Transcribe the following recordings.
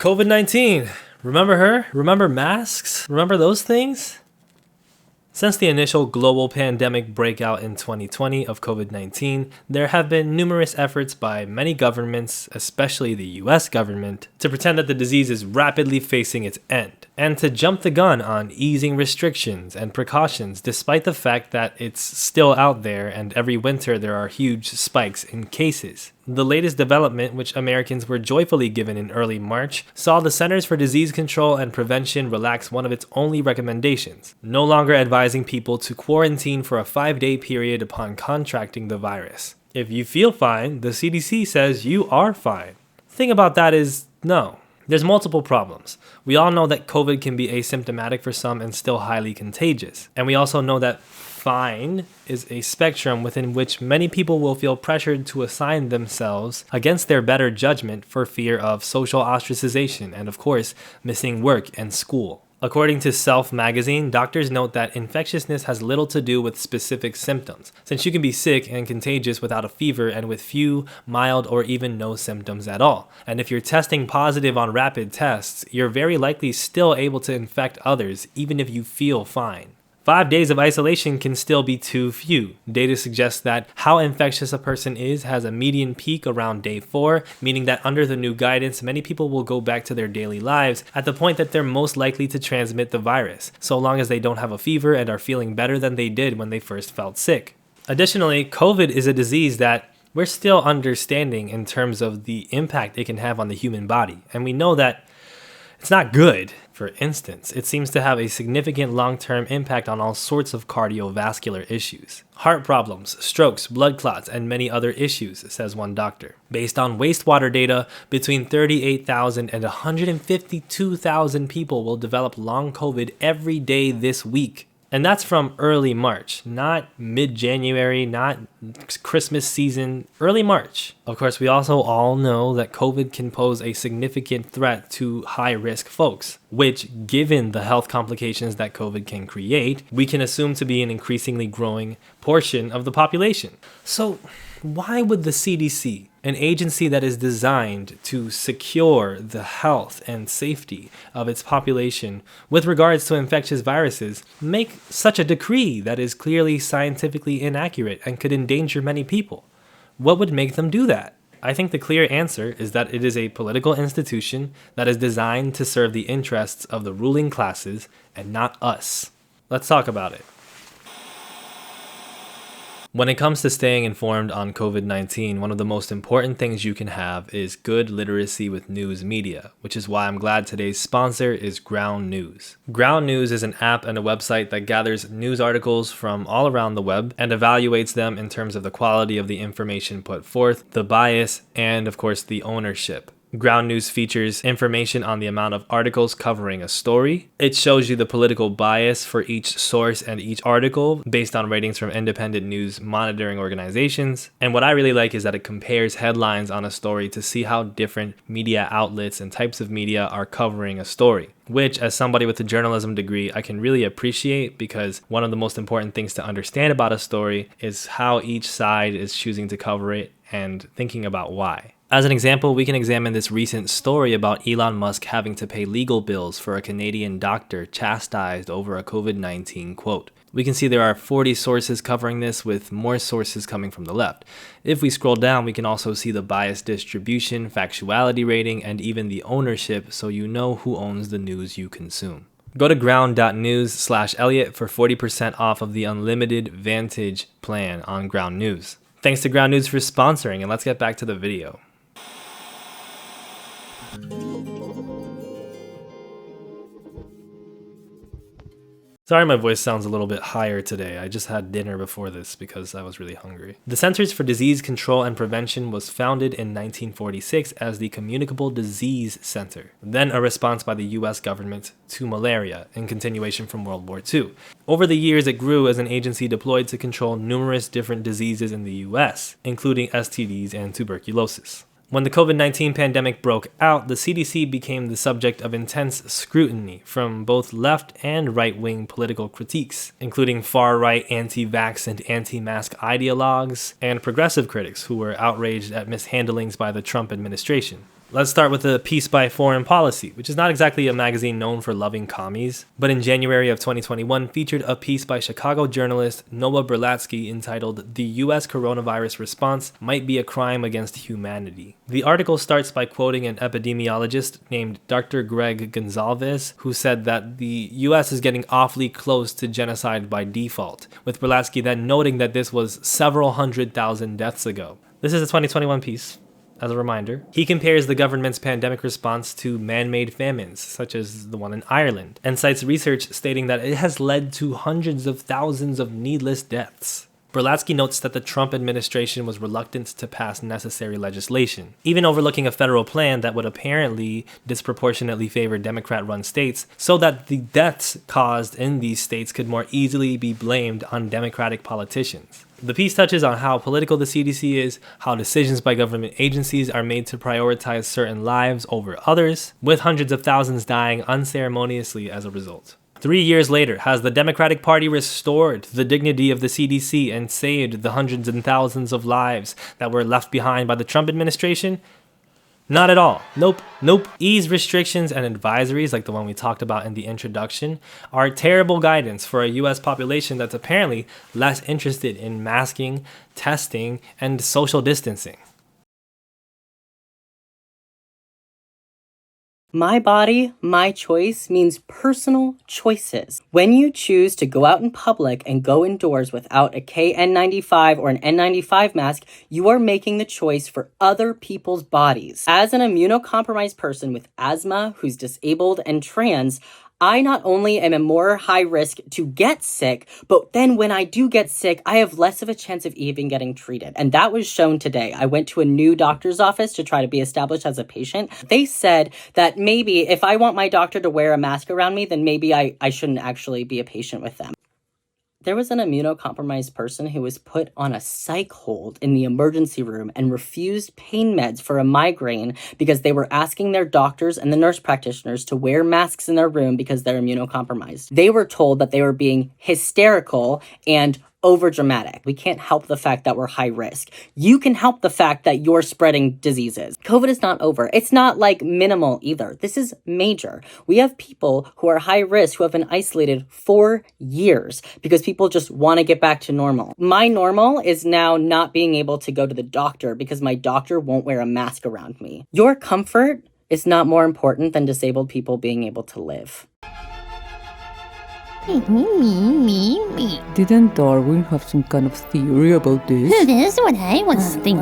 COVID-19. Remember her? Remember masks? Remember those things? Since the initial global pandemic breakout in 2020 of COVID-19, there have been numerous efforts by many governments, especially the US government, to pretend that the disease is rapidly facing its end, and to jump the gun on easing restrictions and precautions despite the fact that it's still out there and every winter there are huge spikes in cases. The latest development, which Americans were joyfully given in early March, saw the Centers for Disease Control and Prevention relax one of its only recommendations, no longer advising people to quarantine for a 5-day period upon contracting the virus. If you feel fine, the CDC says you are fine. The thing about that is, no. There's multiple problems. We all know that COVID can be asymptomatic for some and still highly contagious. And we also know that fine is a spectrum within which many people will feel pressured to assign themselves against their better judgment for fear of social ostracization and, of course, missing work and school. According to Self magazine, doctors note that infectiousness has little to do with specific symptoms, since you can be sick and contagious without a fever and with few, mild, or even no symptoms at all. And if you're testing positive on rapid tests, you're very likely still able to infect others even if you feel fine. 5 days of isolation can still be too few. Data suggests that how infectious a person is has a median peak around day 4, meaning that under the new guidance, many people will go back to their daily lives at the point that they're most likely to transmit the virus, so long as they don't have a fever and are feeling better than they did when they first felt sick. Additionally, COVID is a disease that we're still understanding in terms of the impact it can have on the human body, and we know that it's not good. For instance, it seems to have a significant long-term impact on all sorts of cardiovascular issues. Heart problems, strokes, blood clots, and many other issues, says one doctor. Based on wastewater data, between 38,000 and 152,000 people will develop long COVID every day this week. And that's from early March, not mid-January, not Christmas season, early March. Of course, we also all know that COVID can pose a significant threat to high-risk folks, which, given the health complications that COVID can create, we can assume to be an increasingly growing portion of the population. So, why would the CDC, an agency that is designed to secure the health and safety of its population with regards to infectious viruses, make such a decree that is clearly scientifically inaccurate and could endanger many people? What would make them do that? I think the clear answer is that it is a political institution that is designed to serve the interests of the ruling classes and not us. Let's talk about it. When it comes to staying informed on COVID-19, one of the most important things you can have is good literacy with news media, which is why I'm glad today's sponsor is Ground News. Ground News is an app and a website that gathers news articles from all around the web and evaluates them in terms of the quality of the information put forth, the bias, and of course the ownership. Ground News features information on the amount of articles covering a story. It shows you the political bias for each source and each article based on ratings from independent news monitoring organizations. And what I really like is that it compares headlines on a story to see how different media outlets and types of media are covering a story, which, as somebody with a journalism degree, I can really appreciate, because one of the most important things to understand about a story is how each side is choosing to cover it and thinking about why. As an example, we can examine this recent story about Elon Musk having to pay legal bills for a Canadian doctor chastised over a COVID-19 quote. We can see there are 40 sources covering this, with more sources coming from the left. If we scroll down, we can also see the bias distribution, factuality rating, and even the ownership, so you know who owns the news you consume. Go to ground.news/Elliot for 40% off of the unlimited Vantage plan on Ground News. Thanks to Ground News for sponsoring, and let's get back to the video. Sorry my voice sounds a little bit higher today. I just had dinner before this because I was really hungry. The Centers for Disease Control and Prevention was founded in 1946 as the Communicable Disease Center, then a response by the US government to malaria in continuation from World War II. Over the years, it grew as an agency deployed to control numerous different diseases in the US, including STDs and tuberculosis. When the COVID-19 pandemic broke out, the CDC became the subject of intense scrutiny from both left and right-wing political critiques, including far-right anti-vax and anti-mask ideologues and progressive critics who were outraged at mishandlings by the Trump administration. Let's start with a piece by Foreign Policy, which is not exactly a magazine known for loving commies, but in January of 2021 featured a piece by Chicago journalist Noah Berlatsky entitled "The U.S. Coronavirus Response Might Be a Crime Against Humanity." The article starts by quoting an epidemiologist named Dr. Greg Gonzalez, who said that the U.S. is getting awfully close to genocide by default, with Berlatsky then noting that this was several 100,000 deaths ago. This is a 2021 piece. As a reminder, he compares the government's pandemic response to man-made famines, such as the one in Ireland, and cites research stating that it has led to hundreds of thousands of needless deaths. Berlatsky notes that the Trump administration was reluctant to pass necessary legislation, even overlooking a federal plan that would apparently disproportionately favor Democrat-run states, so that the deaths caused in these states could more easily be blamed on Democratic politicians. The piece touches on how political the CDC is, how decisions by government agencies are made to prioritize certain lives over others, with hundreds of thousands dying unceremoniously as a result. 3 years later, has the Democratic Party restored the dignity of the CDC and saved the hundreds and thousands of lives that were left behind by the Trump administration? Not at all. Nope. Ease restrictions and advisories, like the one we talked about in the introduction, are terrible guidance for a US population that's apparently less interested in masking, testing, and social distancing. My body, my choice means personal choices. When you choose to go out in public and go indoors without a KN95 or an N95 mask, you are making the choice for other people's bodies. As an immunocompromised person with asthma who's disabled and trans, I not only am a more high risk to get sick, but then when I do get sick, I have less of a chance of even getting treated. And that was shown today. I went to a new doctor's office to try to be established as a patient. They said that maybe if I want my doctor to wear a mask around me, then maybe I shouldn't actually be a patient with them. There was an immunocompromised person who was put on a psych hold in the emergency room and refused pain meds for a migraine because they were asking their doctors and the nurse practitioners to wear masks in their room because they're immunocompromised. They were told that they were being hysterical and overdramatic. We can't help the fact that we're high risk. You can help the fact that you're spreading diseases. COVID is not over. It's not like minimal either. This is major. We have people who are high risk who have been isolated for years because people just want to get back to normal. My normal is now not being able to go to the doctor because my doctor won't wear a mask around me. Your comfort is not more important than disabled people being able to live. Me. Didn't Darwin have some kind of theory about this? That's what I was thinking.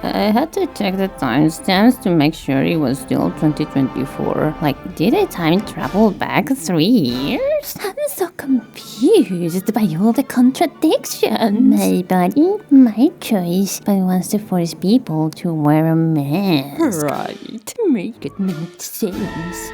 I had to check the timestamps to make sure it was still 2024. Like, did I time travel back 3 years? I'm so confused by all the contradictions. My body, my choice, but wants to force people to wear a mask. Right. Make it make sense.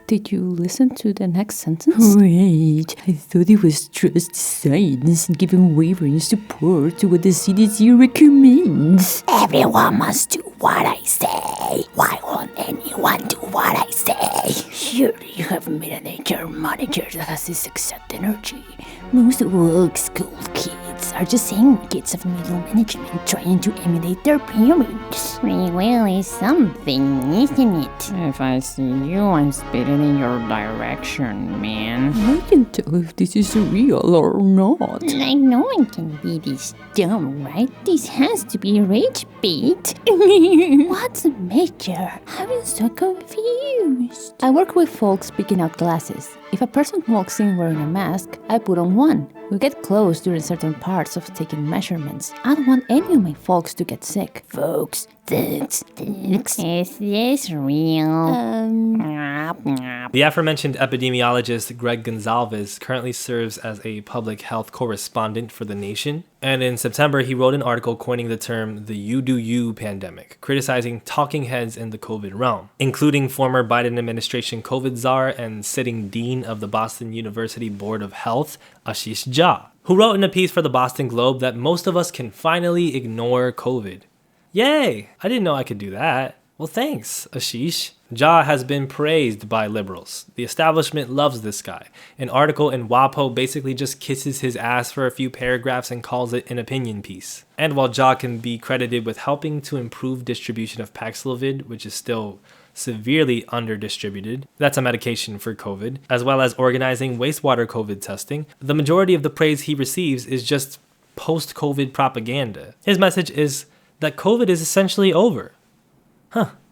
Did you listen to the next sentence? Wait, I thought it was trust science and give unwavering support to what the CDC recommends. Everyone must do what I say. Why won't anyone do what I say? Surely you have made an HR manager that has this exact energy. Most woke school kids are just saying kids of middle management trying to emulate their parents. Free will is something, isn't it? If I see you, I'm spitting in your direction, man. I can tell if this is real or not. Like, no one can be this dumb, right? This has to be rage bait. What's the major? I'm so confused. I work with folks picking out classes. If a person walks in wearing a mask, I put on one. We get close during certain parts of taking measurements. I don't want any of my folks to get sick. Folks, thanks. Is this real? The aforementioned epidemiologist Greg Gonzalez currently serves as a public health correspondent for The Nation. And in September, he wrote an article coining the term the "you do you" pandemic, criticizing talking heads in the COVID realm, including former Biden administration COVID czar and sitting dean of the Boston University Board of Health, Ashish Jha, who wrote in a piece for the Boston Globe that most of us can finally ignore COVID. Yay! I didn't know I could do that. Well, thanks, Ashish. Ja has been praised by liberals. The establishment loves this guy. An article in WAPO basically just kisses his ass for a few paragraphs and calls it an opinion piece. And while Ja can be credited with helping to improve distribution of Paxlovid, which is still severely under-distributed, that's a medication for COVID, as well as organizing wastewater COVID testing, the majority of the praise he receives is just post-COVID propaganda. His message is that COVID is essentially over.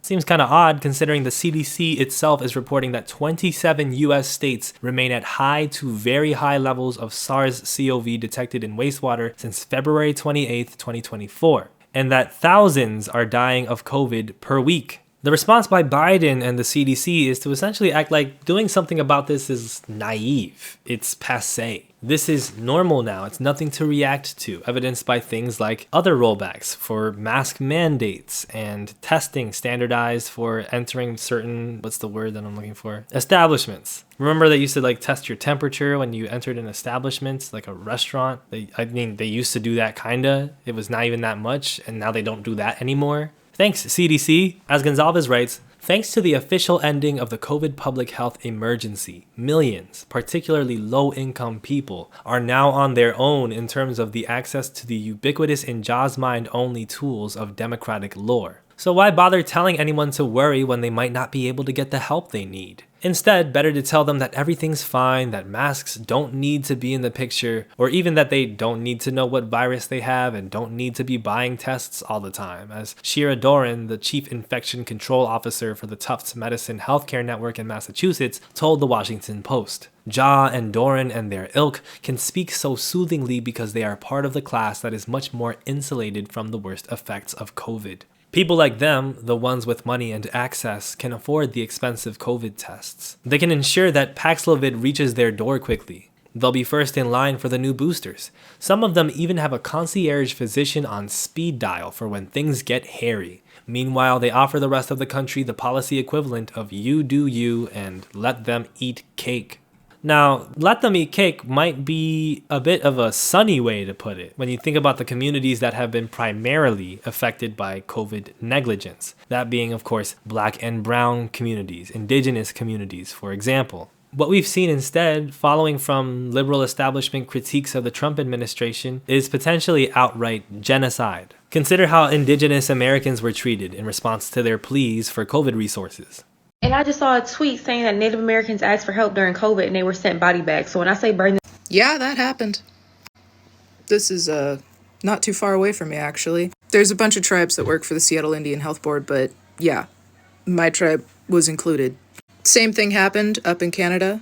Seems kind of odd considering the CDC itself is reporting that 27 US states remain at high to very high levels of SARS-CoV detected in wastewater since February 28, 2024, and that thousands are dying of COVID per week. The response by Biden and the CDC is to essentially act like doing something about this is naive. It's passé. This is normal now. It's nothing to react to, evidenced by things like other rollbacks for mask mandates and testing standardized for entering certain, what's the word that I'm looking for? Establishments. Remember they used to test your temperature when you entered an establishment, like a restaurant? They used to do that kinda. It was not even that much, and now they don't do that anymore. Thanks, CDC. As Gonzalez writes, thanks to the official ending of the COVID public health emergency, millions, particularly low-income people, are now on their own in terms of the access to the ubiquitous in Ja's mind only tools of democratic lore. So why bother telling anyone to worry when they might not be able to get the help they need? Instead, better to tell them that everything's fine, that masks don't need to be in the picture, or even that they don't need to know what virus they have and don't need to be buying tests all the time, as Shira Doran, the chief infection control officer for the Tufts Medicine Healthcare Network in Massachusetts, told the Washington Post. Ja and Doran and their ilk can speak so soothingly because they are part of the class that is much more insulated from the worst effects of COVID. People like them, the ones with money and access, can afford the expensive COVID tests. They can ensure that Paxlovid reaches their door quickly. They'll be first in line for the new boosters. Some of them even have a concierge physician on speed dial for when things get hairy. Meanwhile, they offer the rest of the country the policy equivalent of you do you and let them eat cake. Now, let them eat cake might be a bit of a sunny way to put it when you think about the communities that have been primarily affected by COVID negligence. That being, of course, Black and Brown communities, indigenous communities, for example. What we've seen instead, following from liberal establishment critiques of the Trump administration, is potentially outright genocide. Consider how indigenous Americans were treated in response to their pleas for COVID resources. And I just saw a tweet saying that Native Americans asked for help during COVID and they were sent body bags. So when I say burn them... Yeah, that happened. This is not too far away from me, actually. There's a bunch of tribes that work for the Seattle Indian Health Board, but yeah, my tribe was included. Same thing happened up in Canada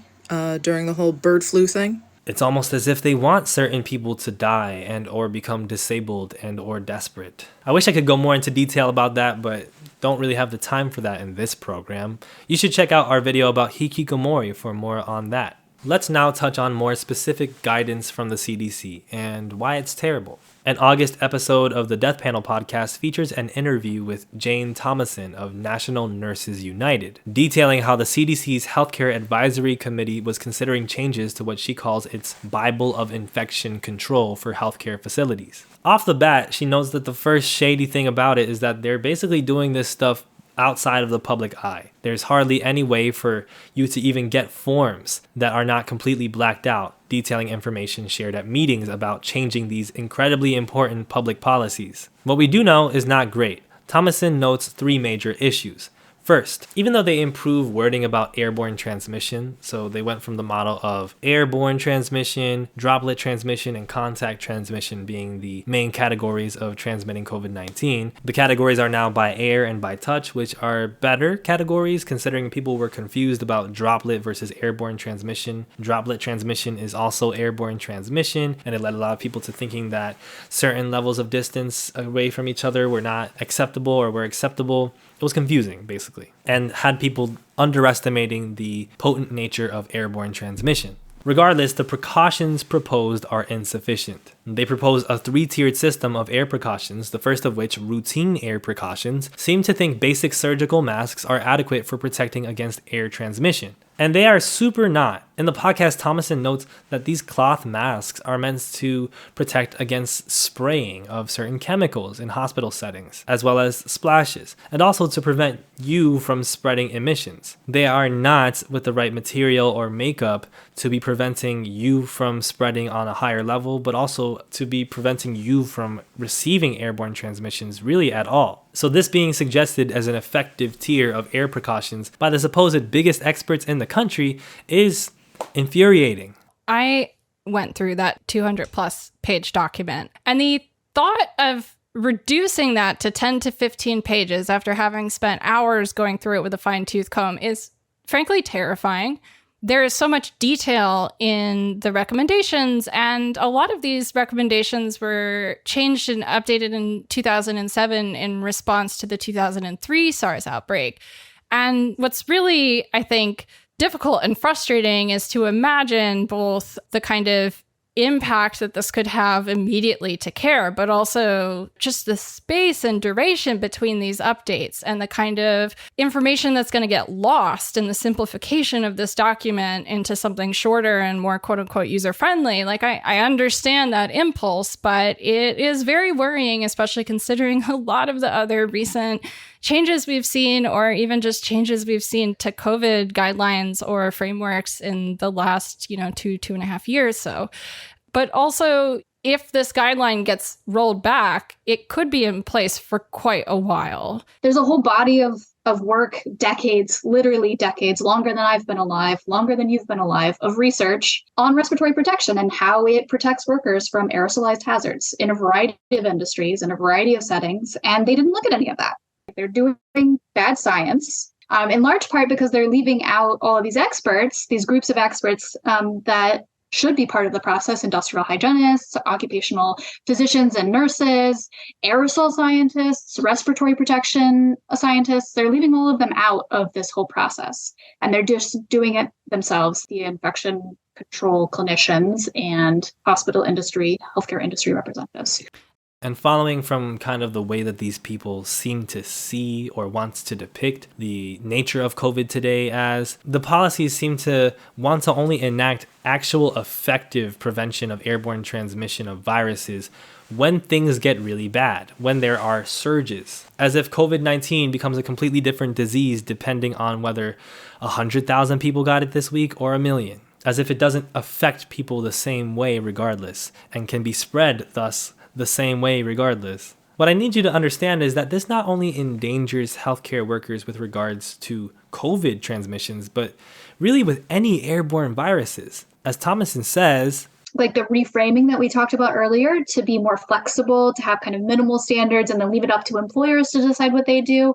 during the whole bird flu thing. It's almost as if they want certain people to die and or become disabled and or desperate. I wish I could go more into detail about that, but don't really have the time for that in this program. You should check out our video about hikikomori for more on that. Let's now touch on more specific guidance from the CDC and why it's terrible. An August episode of the Death Panel podcast features an interview with Jane Thomason of National Nurses United, detailing how the CDC's Healthcare Advisory Committee was considering changes to what she calls its Bible of Infection Control for healthcare facilities. Off the bat, she notes that the first shady thing about it is that they're basically doing this stuff outside of the public eye. There's hardly any way for you to even get forms that are not completely blacked out, detailing information shared at meetings about changing these incredibly important public policies. What we do know is not great. Thomason notes 3 major issues. First, even though they improve wording about airborne transmission, so they went from the model of airborne transmission, droplet transmission, and contact transmission being the main categories of transmitting COVID-19, the categories are now by air and by touch, which are better categories considering people were confused about droplet versus airborne transmission. Droplet transmission is also airborne transmission, and it led a lot of people to thinking that certain levels of distance away from each other were not acceptable or were acceptable. It was confusing, basically, and had people underestimating the potent nature of airborne transmission. Regardless, the precautions proposed are insufficient. They propose a 3-tiered system of air precautions, the first of which, routine air precautions, seem to think basic surgical masks are adequate for protecting against air transmission. And they are super not. In the podcast, Thomason notes that these cloth masks are meant to protect against spraying of certain chemicals in hospital settings, as well as splashes, and also to prevent you from spreading emissions. They are not with the right material or makeup to be preventing you from spreading on a higher level, but also to be preventing you from receiving airborne transmissions really at all. So this being suggested as an effective tier of air precautions by the supposed biggest experts in the country is infuriating. I went through that 200 plus page document, and the thought of reducing that to 10 to 15 pages after having spent hours going through it with a fine-tooth comb is frankly terrifying. There is so much detail in the recommendations, and a lot of these recommendations were changed and updated in 2007 in response to the 2003 SARS outbreak. And what's really, I think, difficult and frustrating is to imagine both the kind of impact that this could have immediately to care, but also just the space and duration between these updates and the kind of information that's going to get lost in the simplification of this document into something shorter and more quote unquote user friendly. Like I understand that impulse, but it is very worrying, especially considering a lot of the other recent changes we've seen, or even just changes we've seen to COVID guidelines or frameworks in the last, 2.5 years. So, but also if this guideline gets rolled back, it could be in place for quite a while. There's a whole body of work, decades, literally decades, longer than I've been alive, longer than you've been alive, of research on respiratory protection and how it protects workers from aerosolized hazards in a variety of industries, in a variety of settings. And they didn't look at any of that. They're doing bad science, in large part because they're leaving out all of these experts, these groups of experts that should be part of the process: industrial hygienists, occupational physicians and nurses, aerosol scientists, respiratory protection scientists. They're leaving all of them out of this whole process, and they're just doing it themselves, the infection control clinicians and hospital industry, healthcare industry representatives. And following from kind of the way that these people seem to see or want to depict the nature of COVID today as, the policies seem to want to only enact actual effective prevention of airborne transmission of viruses when things get really bad, when there are surges, as if COVID-19 becomes a completely different disease depending on whether 100,000 people got it this week or 1 million, as if it doesn't affect people the same way regardless and can be spread thus the same way regardless. What I need you to understand is that this not only endangers healthcare workers with regards to COVID transmissions, but really with any airborne viruses. As Thomason says, like the reframing that we talked about earlier, to be more flexible, to have kind of minimal standards and then leave it up to employers to decide what they do,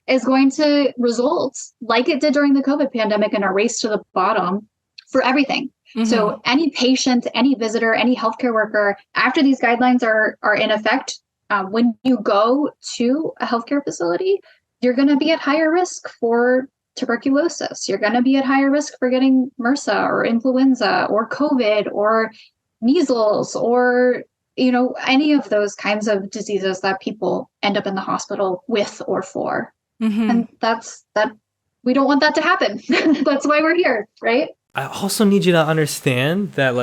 is going to result, like it did during the COVID pandemic, in a race to the bottom for everything. Mm-hmm. So any patient, any visitor, any healthcare worker, after these guidelines are in effect, when you go to a healthcare facility, you're going to be at higher risk for tuberculosis. You're going to be at higher risk for getting MRSA or influenza or COVID or measles or, any of those kinds of diseases that people end up in the hospital with or for. Mm-hmm. And that's we don't want that to happen. That's why we're here, right? I also need you to understand that,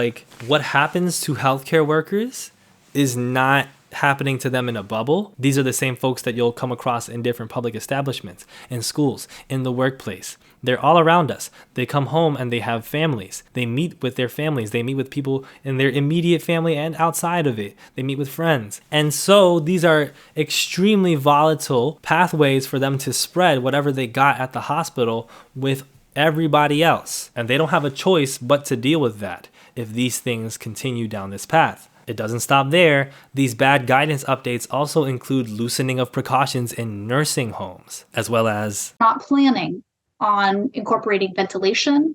what happens to healthcare workers is not happening to them in a bubble. These are the same folks that you'll come across in different public establishments, in schools, in the workplace. They're all around us. They come home and they have families. They meet with their families. They meet with people in their immediate family and outside of it. They meet with friends. And so these are extremely volatile pathways for them to spread whatever they got at the hospital with everybody else. And they don't have a choice but to deal with that if these things continue down this path. It doesn't stop there. These bad guidance updates also include loosening of precautions in nursing homes, as well as not planning on incorporating ventilation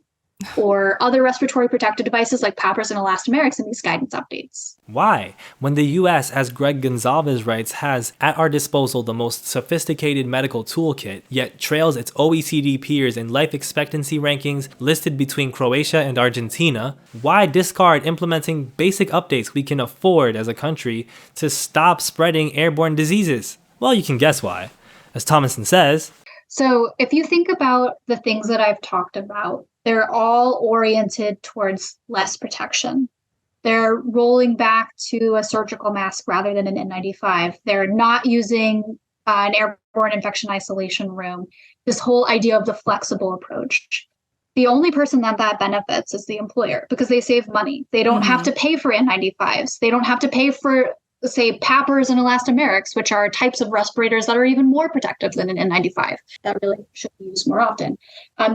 or other respiratory protective devices like PAPRs and elastomerics in these guidance updates. Why? When the U.S., as Greg Gonzalez writes, has at our disposal the most sophisticated medical toolkit, yet trails its OECD peers in life expectancy rankings listed between Croatia and Argentina, why discard implementing basic updates we can afford as a country to stop spreading airborne diseases? Well, you can guess why. As Thomason says, so if you think about the things that I've talked about they're all oriented towards less protection. They're rolling back to a surgical mask rather than an N95. They're not using an airborne infection isolation room. This whole idea of the flexible approach. The only person that benefits is the employer because they save money. They don't have to pay for N95s. They don't have to pay for, say, PAPRs and elastomerics, which are types of respirators that are even more protective than an N95 that really should be used more often.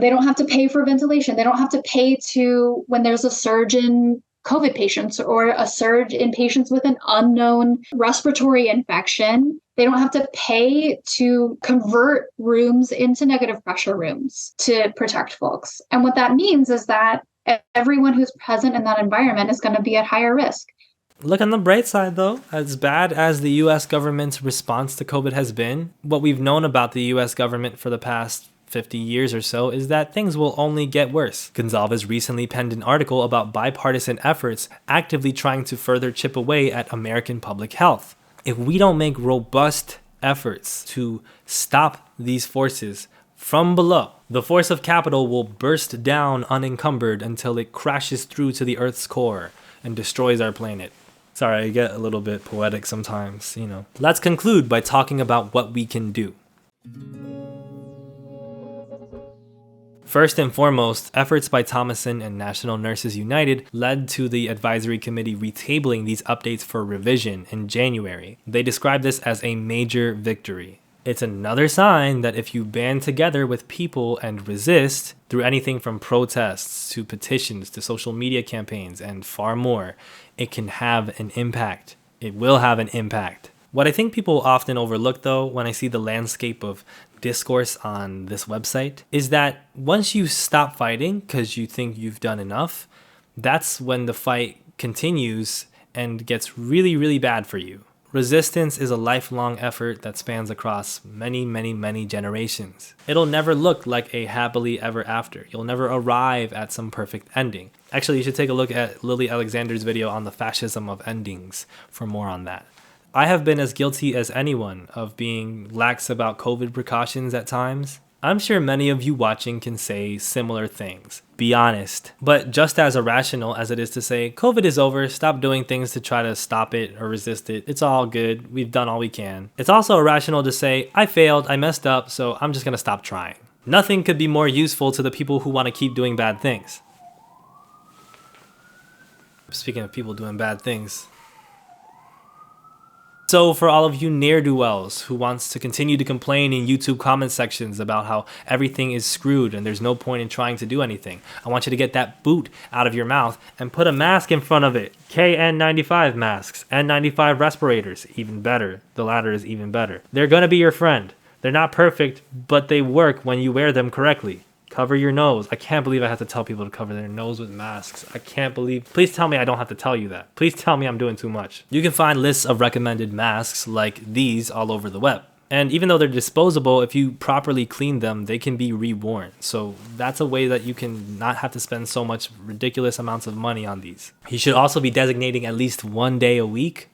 They don't have to pay for ventilation. They don't have to pay to when there's a surge in COVID patients or a surge in patients with an unknown respiratory infection. They don't have to pay to convert rooms into negative pressure rooms to protect folks. And what that means is that everyone who's present in that environment is going to be at higher risk. Look on the bright side, though. As bad as the U.S. government's response to COVID has been, what we've known about the U.S. government for the past 50 years or so is that things will only get worse. Gonzalez recently penned an article about bipartisan efforts actively trying to further chip away at American public health. If we don't make robust efforts to stop these forces from below, the force of capital will burst down unencumbered until it crashes through to the Earth's core and destroys our planet. Sorry, I get a little bit poetic sometimes, you know. Let's conclude by talking about what we can do. First and foremost, efforts by Thomason and National Nurses United led to the advisory committee retabling these updates for revision in January. They described this as a major victory. It's another sign that if you band together with people and resist through anything from protests to petitions to social media campaigns and far more, it can have an impact. It will have an impact. What I think people often overlook, though, when I see the landscape of discourse on this website, is that once you stop fighting because you think you've done enough, that's when the fight continues and gets really, really bad for you. Resistance is a lifelong effort that spans across many, many, many generations. It'll never look like a happily ever after. You'll never arrive at some perfect ending. Actually, you should take a look at Lily Alexander's video on the fascism of endings for more on that. I have been as guilty as anyone of being lax about COVID precautions at times. I'm sure many of you watching can say similar things. Be honest. But just as irrational as it is to say, COVID is over, stop doing things to try to stop it or resist it. It's all good. We've done all we can. It's also irrational to say, I failed, I messed up, so I'm just gonna stop trying. Nothing could be more useful to the people who want to keep doing bad things. Speaking of people doing bad things. So for all of you ne'er-do-wells who wants to continue to complain in YouTube comment sections about how everything is screwed and there's no point in trying to do anything, I want you to get that boot out of your mouth and put a mask in front of it. KN95 masks, N95 respirators, even better. The latter is even better. They're gonna be your friend. They're not perfect, but they work when you wear them correctly. Cover your nose. I can't believe I have to tell people to cover their nose with masks. I can't believe. Please tell me I don't have to tell you that. Please tell me I'm doing too much. You can find lists of recommended masks like these all over the web. And even though they're disposable, if you properly clean them, they can be reworn. So that's a way that you can not have to spend so much ridiculous amounts of money on these. You should also be designating at least 1 day a week,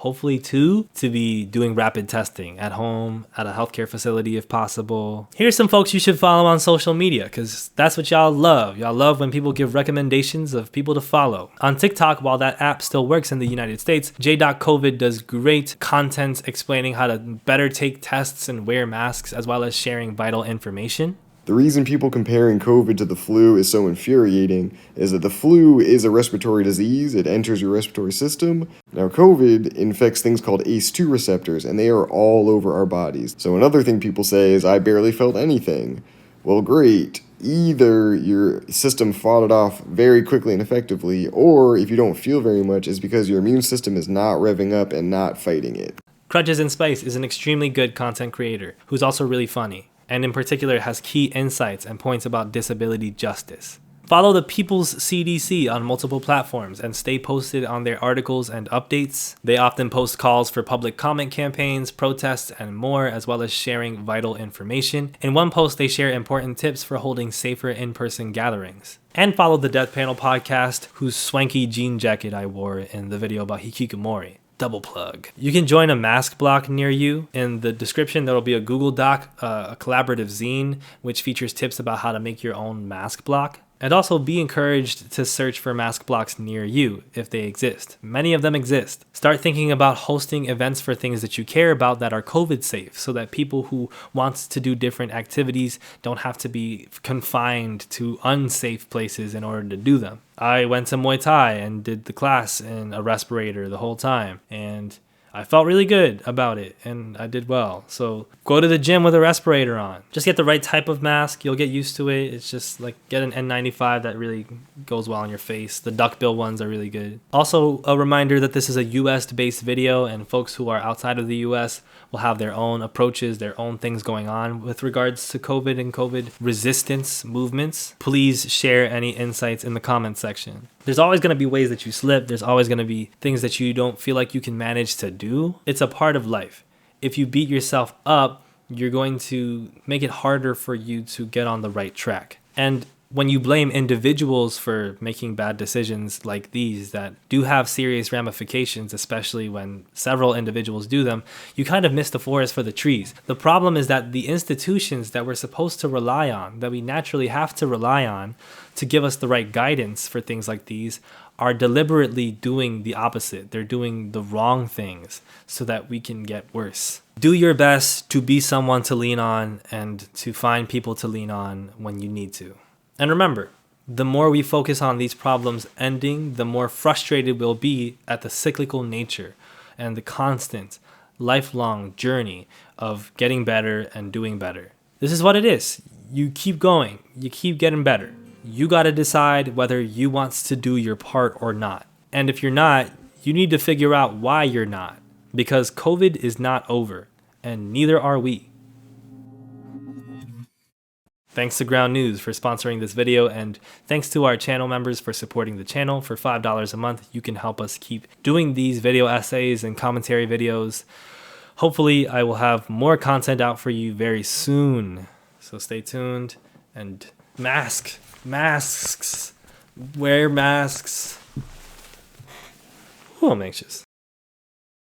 hopefully 2, to be doing rapid testing at home, at a healthcare facility if possible. Here's some folks you should follow on social media because that's what y'all love. Y'all love when people give recommendations of people to follow. On TikTok, while that app still works in the United States, J.COVID does great content explaining how to better take tests and wear masks as well as sharing vital information. The reason people comparing COVID to the flu is so infuriating is that the flu is a respiratory disease. It enters your respiratory system. Now, COVID infects things called ACE2 receptors, and they are all over our bodies. So another thing people say is, I barely felt anything. Well, great. Either your system fought it off very quickly and effectively, or if you don't feel very much, it's because your immune system is not revving up and not fighting it. Crutches and Spice is an extremely good content creator who's also really funny, and in particular has key insights and points about disability justice. Follow the People's CDC on multiple platforms and stay posted on their articles and updates. They often post calls for public comment campaigns, protests, and more, as well as sharing vital information. In one post, they share important tips for holding safer in-person gatherings. And follow the Death Panel podcast, whose swanky jean jacket I wore in the video about Hikikomori. Double plug. You can join a mask block near you. In the description, there will be a Google Doc, a collaborative zine, which features tips about how to make your own mask block. And also be encouraged to search for mask blocks near you if they exist. Many of them exist. Start thinking about hosting events for things that you care about that are COVID safe so that people who want to do different activities don't have to be confined to unsafe places in order to do them. I went to Muay Thai and did the class in a respirator the whole time, and I felt really good about it and I did well. So go to the gym with a respirator on. Just get the right type of mask. You'll get used to it. It's just like get an N95 that really goes well on your face. The duckbill ones are really good. Also, a reminder that this is a US based video and folks who are outside of the US will have their own approaches, their own things going on with regards to COVID and COVID resistance movements. Please share any insights in the comment section. There's always going to be ways that you slip. There's always going to be things that you don't feel like you can manage to do. It's a part of life. If you beat yourself up, you're going to make it harder for you to get on the right track. And when you blame individuals for making bad decisions like these that do have serious ramifications, especially when several individuals do them, you kind of miss the forest for the trees. The problem is that the institutions that we're supposed to rely on, that we naturally have to rely on to give us the right guidance for things like these, are deliberately doing the opposite. They're doing the wrong things so that we can get worse. Do your best to be someone to lean on and to find people to lean on when you need to. And remember, the more we focus on these problems ending, the more frustrated we'll be at the cyclical nature and the constant, lifelong journey of getting better and doing better. This is what it is. You keep going. You keep getting better. You got to decide whether you want to do your part or not. And if you're not, you need to figure out why you're not. Because COVID is not over, and neither are we. Thanks to Ground News for sponsoring this video, and thanks to our channel members for supporting the channel. For $5 a month, you can help us keep doing these video essays and commentary videos. Hopefully, I will have more content out for you very soon. So stay tuned, and masks, wear masks. Oh, I'm anxious.